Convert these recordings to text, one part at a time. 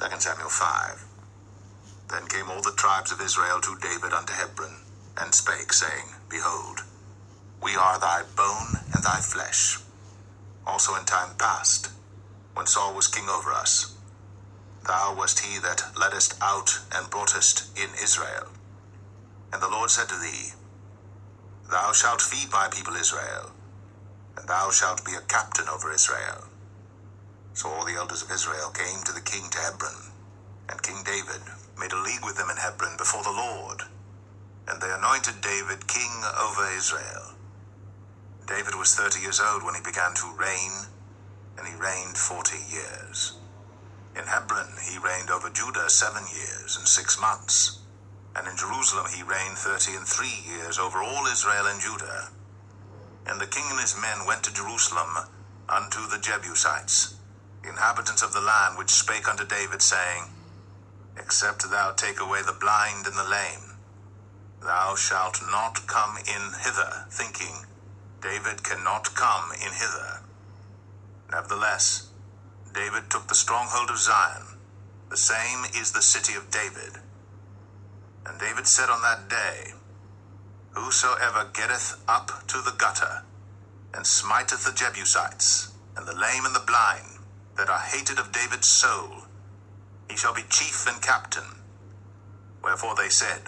2 Samuel 5. Then came all the tribes of Israel to David unto Hebron, and spake, saying, Behold, we are thy bone and thy flesh. Also in time past, when Saul was king over us, thou wast he that leddest out and broughtest in Israel. And the Lord said to thee, Thou shalt feed my people Israel, and thou shalt be a captain over Israel. So all the elders of Israel came to the king to Hebron, and King David made a league with them in Hebron before the Lord, and they anointed David king over Israel. David was 30 years old when he began to reign, and he reigned 40 years. In Hebron he reigned over Judah 7 years and 6 months, and in Jerusalem he reigned 33 years over all Israel and Judah. And the king and his men went to Jerusalem unto the Jebusites, the inhabitants of the land, which spake unto David, saying, Except thou take away the blind and the lame, thou shalt not come in hither, thinking, David cannot come in hither. Nevertheless, David took the stronghold of Zion, the same is the city of David. And David said on that day, Whosoever getteth up to the gutter, and smiteth the Jebusites, and the lame and the blind, that are hated of David's soul, he shall be chief and captain. Wherefore they said,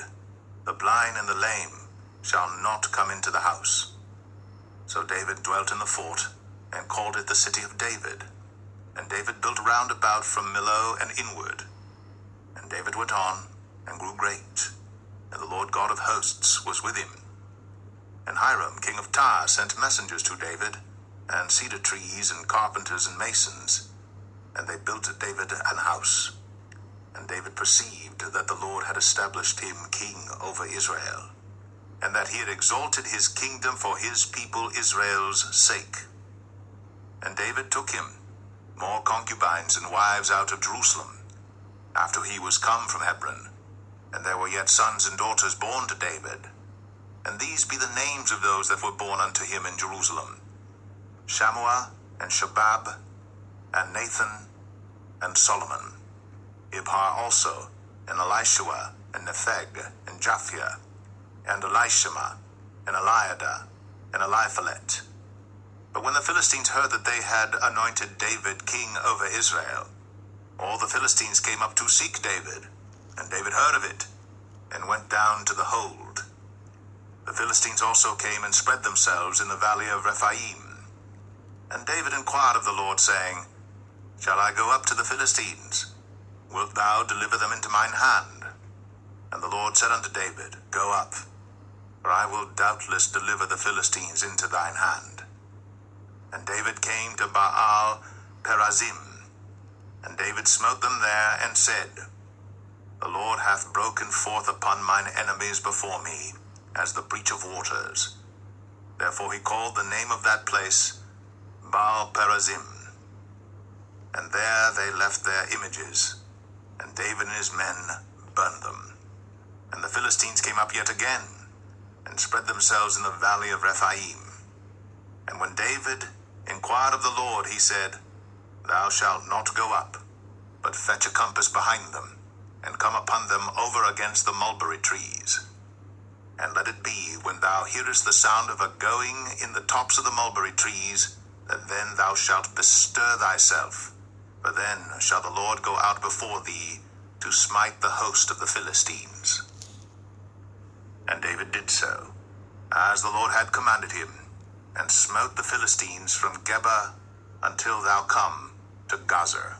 The blind and the lame shall not come into the house. So David dwelt in the fort, and called it the city of David. And David built round about from Millo and inward. And David went on, and grew great, and the Lord God of hosts was with him. And Hiram king of Tyre sent messengers to David, and cedar trees, and carpenters, and masons, and they built David an house. And David perceived that the Lord had established him king over Israel, and that he had exalted his kingdom for his people Israel's sake. And David took him more concubines and wives out of Jerusalem, after he was come from Hebron, and there were yet sons and daughters born to David. And these be the names of those that were born unto him in Jerusalem: Shammua, and Shobab, and Nathan, and Solomon, Ibhar also, and Elishua, and Nepheg, and Japhia, and Elishama, and Eliada, and Eliphalet. But when the Philistines heard that they had anointed David king over Israel, all the Philistines came up to seek David, and David heard of it, and went down to the hold. The Philistines also came and spread themselves in the valley of Rephaim. And David inquired of the Lord, saying, Shall I go up to the Philistines? Wilt thou deliver them into mine hand? And the Lord said unto David, Go up, for I will doubtless deliver the Philistines into thine hand. And David came to Baal Perazim, and David smote them there, and said, The Lord hath broken forth upon mine enemies before me, as the breach of waters. Therefore he called the name of that place Baal Perazim. And there they left their images, and David and his men burned them. And the Philistines came up yet again, and spread themselves in the valley of Rephaim. And when David inquired of the Lord, he said, Thou shalt not go up, but fetch a compass behind them, and come upon them over against the mulberry trees. And let it be, when thou hearest the sound of a going in the tops of the mulberry trees, that then thou shalt bestir thyself, for then shall the Lord go out before thee to smite the host of the Philistines. And David did so, as the Lord had commanded him, and smote the Philistines from Geba until thou come to Gazer.